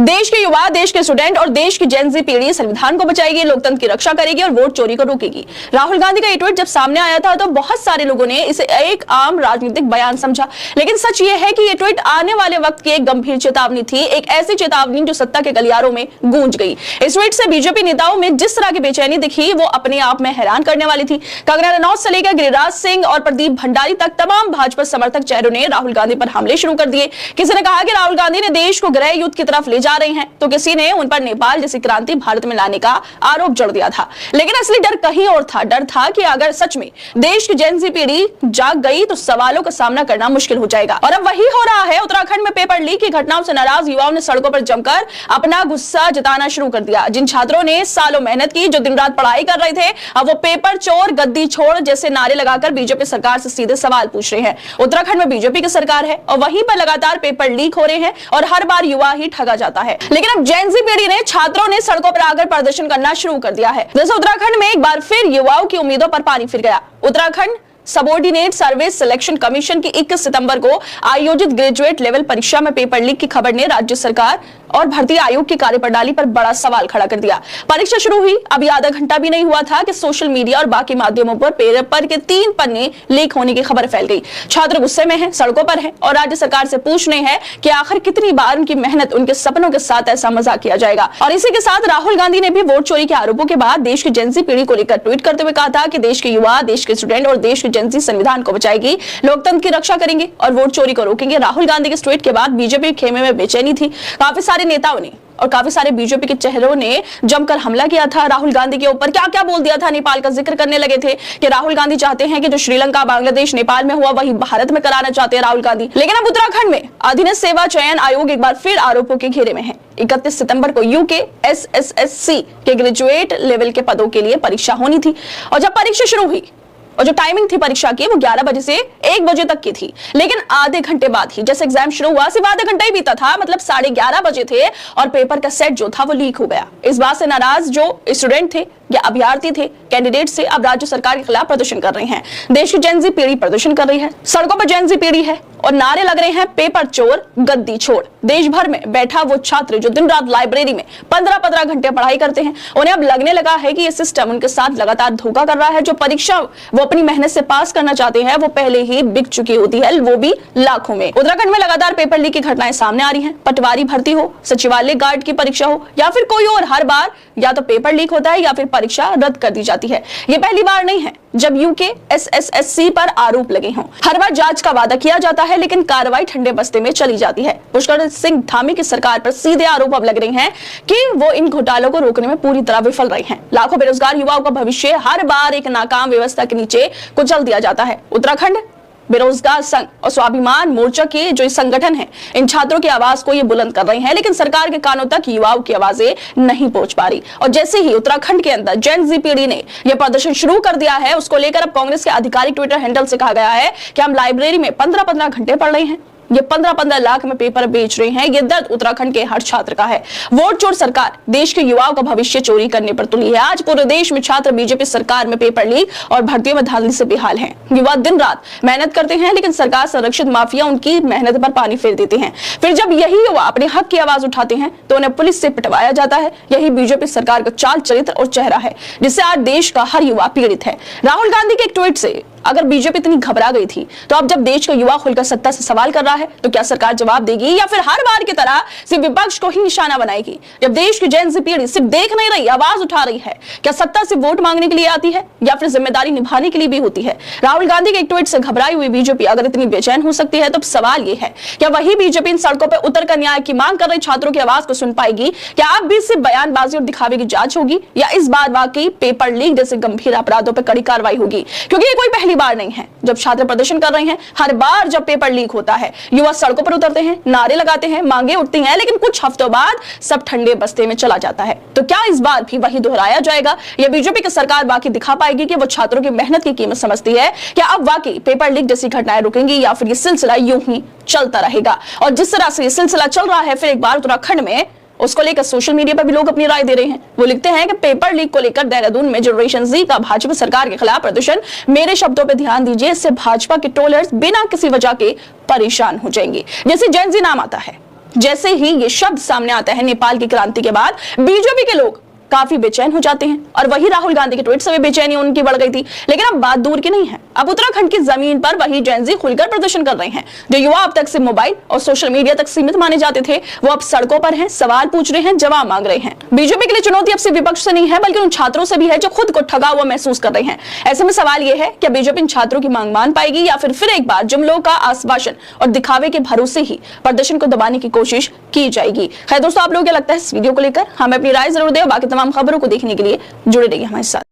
देश के युवा, देश के स्टूडेंट और देश की जेन ज़ी पीढ़ी संविधान को बचाएगी, लोकतंत्र की रक्षा करेगी और वोट चोरी को रोकेगी। राहुल गांधी का ये ट्वीट जब सामने आया था तो बहुत सारे लोगों ने इसे एक आम राजनीतिक बयान समझा, लेकिन सच ये है कि ये ट्वीट आने वाले वक्त की एक गंभीर चेतावनी थी, एक ऐसी चेतावनी जो सत्ता के गलियारों में गूंज गई। इस ट्वीट से बीजेपी नेताओं में जिस तरह की बेचैनी दिखी वो अपने आप में हैरान करने वाली थी। कंगना रनौत से लेकर गिरिराज सिंह और प्रदीप भंडारी तक तमाम भाजपा समर्थक चेहरों ने राहुल गांधी पर हमले शुरू कर दिए। किसी ने कहा कि राहुल गांधी ने देश को गृह युद्ध की तरफ ले जा रहे हैं, तो किसी ने उन पर नेपाल जैसी क्रांति भारत में लाने का आरोप जड़ दिया था। लेकिन असली डर कहीं और था। डर था कि अगर सच में देश की जेन ज़ी पीढ़ी जाग गई तो सवालों का सामना करना मुश्किल हो जाएगा। और अब वही हो रहा है। उत्तराखंड में पेपर लीक की घटनाओं से नाराज युवाओं ने सड़कों पर जमकर अपना गुस्सा जताना शुरू कर दिया। जिन छात्रों ने सालों मेहनत की, जो दिन रात पढ़ाई कर रहे थे, अब वो पेपर चोर, गद्दी छोड़ जैसे नारे लगाकर बीजेपी सरकार से सीधे सवाल पूछ रहे हैं। उत्तराखंड में बीजेपी की सरकार है और वहीं पर लगातार पेपर लीक हो रहे हैं और हर बार युवा ही ठगा जाता है। लेकिन अब जेन ज़ी पीढ़ी ने, छात्रों ने सड़कों पर आकर प्रदर्शन करना शुरू कर दिया है। जैसे उत्तराखंड में एक बार फिर युवाओं की उम्मीदों पर पानी फिर गया। Uttarakhand subordinate service selection commission की 21 सितंबर को आयोजित ग्रेजुएट लेवल परीक्षा में पेपर लीक की खबर ने राज्य सरकार और भर्ती आयोग की कार्यप्रणाली पर बड़ा सवाल खड़ा कर दिया। परीक्षा शुरू हुई, अभी आधा घंटा भी नहीं हुआ था कि सोशल मीडिया और बाकी माध्यमों पर पेपर के 3 पन्ने लीक होने की खबर फैल गई। छात्र गुस्से में हैं, सड़कों पर हैं और राज्य सरकार से पूछ रहे हैं कि आखिर कितनी बार उनकी मेहनत, उनके सपनों के साथ ऐसा मजाक किया जाएगा। और इसी के साथ राहुल गांधी ने भी वोट चोरी के आरोपों के बाद देश की जेन ज़ी पीढ़ी को लेकर ट्वीट करते हुए कहा था कि देश के युवा, देश के स्टूडेंट और देश की जेन ज़ी संविधान को बचाएगी, लोकतंत्र की रक्षा करेंगे और वोट चोरी को रोकेंगे। राहुल गांधी के ट्वीट के बाद बीजेपी खेमे में बेचैनी थी। काफी सारे नेताओं ने और काफी सारे बीजेपी के चेहरों ने जमकर हमला किया था राहुल गांधी के ऊपर। क्या क्या बोल दिया था, नेपाल का जिक्र करने लगे थे कि राहुल गांधी चाहते हैं कि जो श्रीलंका, बांग्लादेश, नेपाल में हुआ वही भारत में कराना चाहते हैं राहुल गांधी। लेकिन अब उत्तराखंड में अधीनस्थ सेवा चयन आयोग एक बार फिर आरोपों के घेरे में है। 31 सितंबर को यूके SSSC के ग्रेजुएट लेवल के पदों के लिए परीक्षा होनी थी और जब परीक्षा शुरू हुई और जो टाइमिंग थी परीक्षा की वो 11 बजे से 1 बजे तक की थी, लेकिन आधे घंटे बाद ही जैसे एग्जाम शुरू हुआ, सिर्फ आधा घंटा ही बीता था, मतलब 11:30 बजे थे और पेपर का सेट जो था वो लीक हो गया। इस बात से नाराज जो स्टूडेंट थे या अभ्यर्थी थे, कैंडिडेट से, अब राज्य सरकार के खिलाफ प्रदर्शन कर रहे हैं। देश की जेन ज़ी पीढ़ी प्रदर्शन कर रही है, सड़कों पर जेन ज़ी पीढ़ी है और नारे लग रहे हैं पेपर चोर, गद्दी छोड़। देश भर में बैठा वो छात्र जो दिन रात लाइब्रेरी में 15-15 घंटे पढ़ाई करते हैं, उन्हें अब लगने लगा है कि ये सिस्टम उनके साथ लगातार धोखा कर रहा है। जो परीक्षा वो अपनी मेहनत से पास करना चाहते हैं वो पहले ही बिक चुकी होती है, वो भी लाखों में। उत्तराखंड में लगातार पेपर लीक की घटनाएं सामने आ रही हैं। पटवारी भर्ती हो, सचिवालय गार्ड की परीक्षा हो या फिर कोई और, हर बार या तो पेपर लीक होता है या फिर परीक्षा रद्द कर दी जाती है। ये पहली बार नहीं है जब यूके SSSC पर आरोप लगे हों। हर बार जांच का वादा किया जाता है लेकिन कार्रवाई ठंडे बस्ते में चली जाती है। पुष्कर सिंह धामी की सरकार पर सीधे आरोप अब लग रहे हैं कि वो इन घोटालों को रोकने में पूरी तरह विफल रहे हैं। लाखों बेरोजगार युवाओं का भविष्य हर बार एक नाकाम व्यवस्था के नीचे कुचल दिया जाता है। उत्तराखंड बेरोजगार संघ और स्वाभिमान मोर्चा के जो संगठन है, इन छात्रों की आवाज को ये बुलंद कर रहे हैं, लेकिन सरकार के कानों तक युवाओं की आवाजें नहीं पहुंच पा रही। और जैसे ही उत्तराखंड के अंदर जेन ज़ी पीढ़ी ने यह प्रदर्शन शुरू कर दिया है, उसको लेकर अब कांग्रेस के आधिकारिक ट्विटर हैंडल से कहा गया है कि हम लाइब्रेरी में 15-15 घंटे पढ़ रहे हैं, ये 15-15 लाख में पेपर बेच रहे हैं। ये दर्द उत्तराखंड के हर छात्र का है। वोट चोर सरकार देश के युवाओं का भविष्य चोरी करने पर तुली है। आज पूरे देश में छात्र बीजेपी सरकार में पेपर लीक और भर्तियों में धांधली से बेहाल हैं। युवा दिन रात मेहनत करते हैं लेकिन सरकार संरक्षित माफिया उनकी मेहनत पर पानी फेर देते हैं। फिर जब यही युवा अपने हक की आवाज उठाते हैं तो उन्हें पुलिस से पिटवाया जाता है। यही बीजेपी सरकार का चाल चरित्र और चेहरा है जिससे आज देश का हर युवा पीड़ित है। राहुल गांधी के एक ट्वीट से अगर बीजेपी इतनी घबरा गई थी तो अब जब देश का युवा खुलकर सत्ता से सवाल कर रहा है तो क्या सरकार जवाब देगी या फिर हर बार की तरह सिर्फ विपक्ष को ही निशाना बनाएगी? जब देश की जेन ज़ी पीढ़ी सिर्फ देख नहीं रही, आवाज उठा रही है, क्या सत्ता से वोट मांगने के लिए आती है या फिर जिम्मेदारी निभाने के लिए भी होती है? राहुल गांधी के एक ट्वीट से घबराई हुई बीजेपी अगर इतनी बेचैन हो सकती है तो सवाल ये है, क्या वही बीजेपी इन सड़कों पर उतरकर न्याय की मांग कर रहे छात्रों की आवाज को सुन पाएगी? क्या अब भी सिर्फ बयानबाजी और दिखावे की जांच होगी या इस बार वाकई पेपर लीक जैसे गंभीर अपराधों पर कड़ी कार्रवाई होगी? क्योंकि ये कोई पहली बार नहीं है जब छात्र प्रदर्शन कर रहे हैं। हर बार जब पेपर लीक होता है, युवा सड़कों पर उतरते हैं, नारे लगाते हैं, मांगे उठती हैं, लेकिन कुछ हफ्तों बाद सब ठंडे बस्ते में चला जाता है। तो क्या इस बार भी वही दोहराया जाएगा या बीजेपी की सरकार बाकी दिखा पाएगी कि वो छात्रों की मेहनत की कीमत समझती है? क्या अब वाकई पेपर लीक जैसी घटनाएं रुकेंगी या फिर ये सिलसिला यूं ही चलता रहेगा? और जिस तरह से ये सिलसिला चल रहा है, फिर एक बार उत्तराखंड में उसको लेकर सोशल मीडिया पर भी लोग अपनी राय दे रहे हैं। वो लिखते हैं कि पेपर लीक को लेकर देहरादून में जनरेशन ज़ी का भाजपा सरकार के खिलाफ प्रदर्शन, मेरे शब्दों पे ध्यान दीजिए, इससे भाजपा के ट्रोलर्स बिना किसी वजह के परेशान हो जाएंगे। जैसे जेन ज़ी नाम आता है जैसे ही ये शब्द सामने आता है नेपाल की क्रांति के बाद, बीजेपी के लोग काफी बेचैन हो जाते हैं और वही राहुल गांधी के ट्वीट से भी बेचैनी उनकी बढ़ गई थी। लेकिन अब बात दूर की नहीं है, अब उत्तराखंड की जमीन पर वही जेनजी खुलकर प्रदर्शन कर रहे हैं। जो युवा अब तक से मोबाइल और सोशल मीडिया तक सीमित माने जाते थे, वो अब सड़कों पर हैं, सवाल पूछ रहे हैं, जवाब मांग रहे हैं। बीजेपी के लिए चुनौती अब सिर्फ विपक्ष से नहीं है, बल्कि उन छात्रों से भी है जो खुद को ठगा हुआ महसूस कर रहे हैं। ऐसे में सवाल यह है, क्या बीजेपी इन छात्रों की मांग मान पाएगी या फिर एक बार जुमलों का आश्वासन और दिखावे के भरोसे ही प्रदर्शन को दबाने की कोशिश की जाएगी। खैर दोस्तों, आप लोगों को क्या लगता है इस वीडियो को लेकर? हमें अपनी राय जरूर दें। बाकी तमाम खबरों को देखने के लिए जुड़े रहिए हमारे साथ।